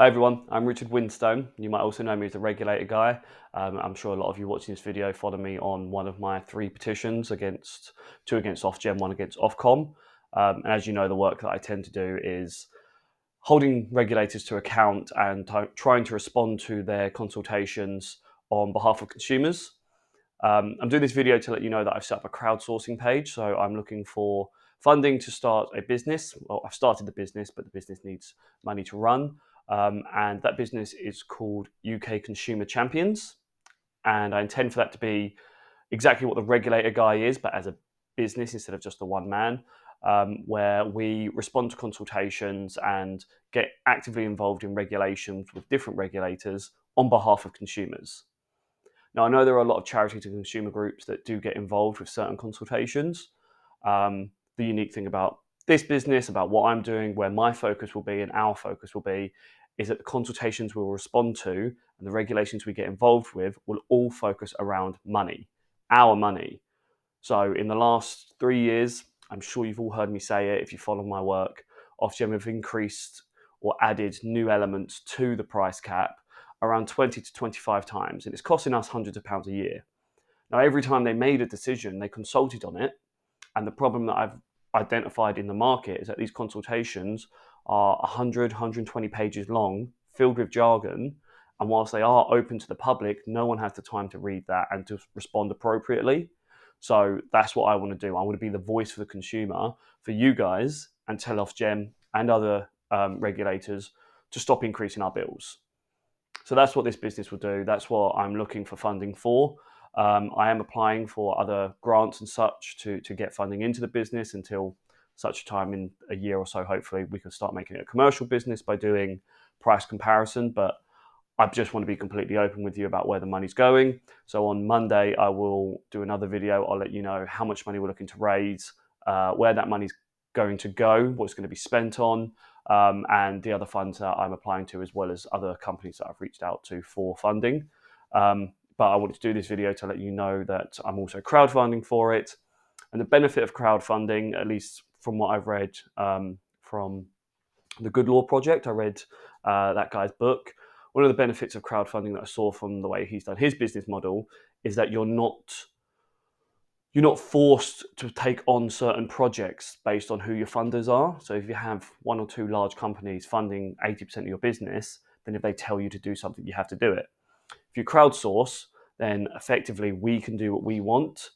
Hi everyone, I'm Richard Winstone. You might also know me as the Regulator guy. I'm sure a lot of you watching this video follow me on one of my 3 petitions two against Ofgem, one against Ofcom. And as you know, the work that I tend to do is holding regulators to account and trying to respond to their consultations on behalf of consumers. I'm doing this video to let you know that I've set up a crowdsourcing page. So I'm looking for funding to start a business. Well, I've started the business, but the business needs money to run. And that business is called UK Consumer Champions. And I intend for that to be exactly what the Regulator guy is, but as a business instead of just a one man, where we respond to consultations and get actively involved in regulations with different regulators on behalf of consumers. Now, I know there are a lot of charity to consumer groups that do get involved with certain consultations. The unique thing about this business, about what I'm doing, where my focus will be and our focus will be, is that the consultations we'll respond to and the regulations we get involved with will all focus around money, our money. So in the last 3 years, I'm sure you've all heard me say it if you follow my work, Ofgem have increased or added new elements to the price cap around 20 to 25 times, and it's costing us hundreds of pounds a year. Now, every time they made a decision, they consulted on it, and the problem that I've identified in the market is that these consultations are 100, 120 pages long, filled with jargon, and whilst they are open to the public, no one has the time to read that and to respond appropriately. So that's what I want to do. I want to be the voice for the consumer, for you guys, and tell Ofgem and other regulators to stop increasing our bills. So that's what this business will do. That's what I'm looking for funding for. I am applying for other grants and such to get funding into the business until such a time in a year or so, hopefully, we can start making it a commercial business by doing price comparison. But I just want to be completely open with you about where the money's going. So on Monday, I will do another video. I'll let you know how much money we're looking to raise, where that money's going to go, what it's going to be spent on, and the other funds that I'm applying to, as well as other companies that I've reached out to for funding. But I wanted to do this video to let you know that I'm also crowdfunding for it. And the benefit of crowdfunding, at least from what I've read from the Good Law Project, I read that guy's book. One of the benefits of crowdfunding that I saw from the way he's done his business model is that you're not forced to take on certain projects based on who your funders are. So if you have 1 or 2 large companies funding 80% of your business, then if they tell you to do something, you have to do it. If you crowdsource, then effectively we can do what we want.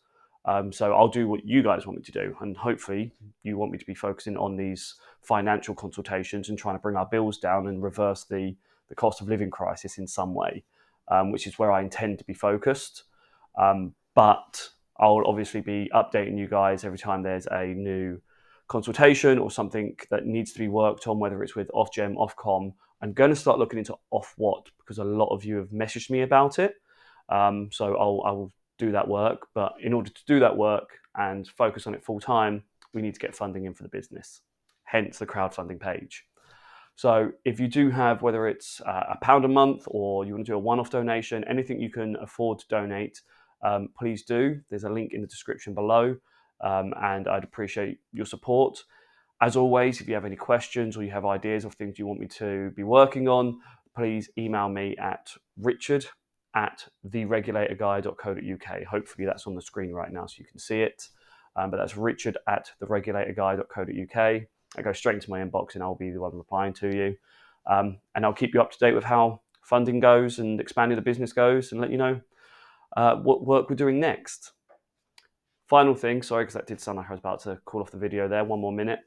So I'll do what you guys want me to do. And hopefully you want me to be focusing on these financial consultations and trying to bring our bills down and reverse the cost of living crisis in some way, which is where I intend to be focused. But I'll obviously be updating you guys every time there's a new consultation or something that needs to be worked on, whether it's with Ofgem, Ofcom. I'm going to start looking into Ofwat because a lot of you have messaged me about it. So I will do that work. But in order to do that work and focus on it full time, we need to get funding in for the business, hence the crowdfunding page. So if you do have, whether it's £1 a month or you want to do a one-off donation, anything you can afford to donate, please do. There's a link in the description below, and I'd appreciate your support. As always, if you have any questions or you have ideas of things you want me to be working on, please email me at richard@theregulatorguy.co.uk. Hopefully that's on the screen right now so you can see it. But that's richard@theregulatorguy.co.uk. I go straight into my inbox and I'll be the one replying to you. And I'll keep you up to date with how funding goes and expanding the business goes and let you know what work we're doing next. Final thing, sorry, because that did sound like I was about to call off the video there. 1 more minute.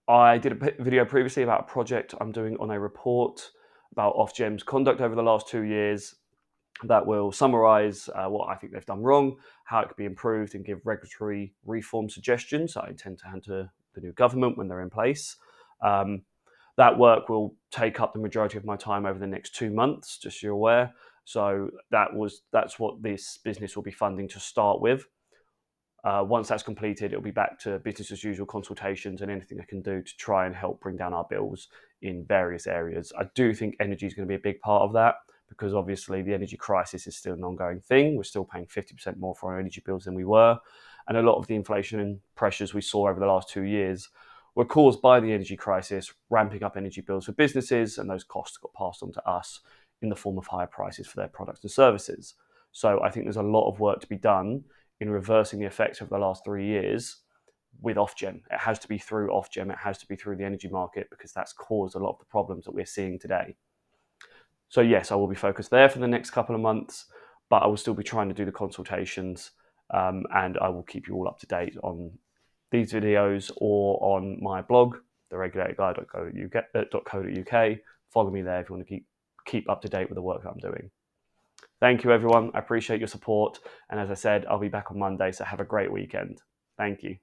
I did a video previously about a project I'm doing on a report about Ofgem's conduct over the last 2 years that will summarise what I think they've done wrong, how it could be improved, and give regulatory reform suggestions that I intend to hand to the new government when they're in place. That work will take up the majority of my time over the next 2 months, just so you're aware. So that's what this business will be funding to start with. Once that's completed, it'll be back to business as usual consultations and anything I can do to try and help bring down our bills in various areas. I do think energy is going to be a big part of that because obviously the energy crisis is still an ongoing thing. We're still paying 50% more for our energy bills than we were. And a lot of the inflation and pressures we saw over the last 2 years were caused by the energy crisis, ramping up energy bills for businesses, and those costs got passed on to us in the form of higher prices for their products and services. So I think there's a lot of work to be done in reversing the effects of the last 3 years with Ofgem. It has to be through Ofgem, it has to be through the energy market, because that's caused a lot of the problems that we're seeing today. So yes, I will be focused there for the next couple of months, but I will still be trying to do the consultations, and I will keep you all up to date on these videos or on my blog, theregulatorguy.co.uk. Follow me there if you want to keep up to date with the work that I'm doing. Thank you, everyone. I appreciate your support. And as I said, I'll be back on Monday, so have a great weekend. Thank you.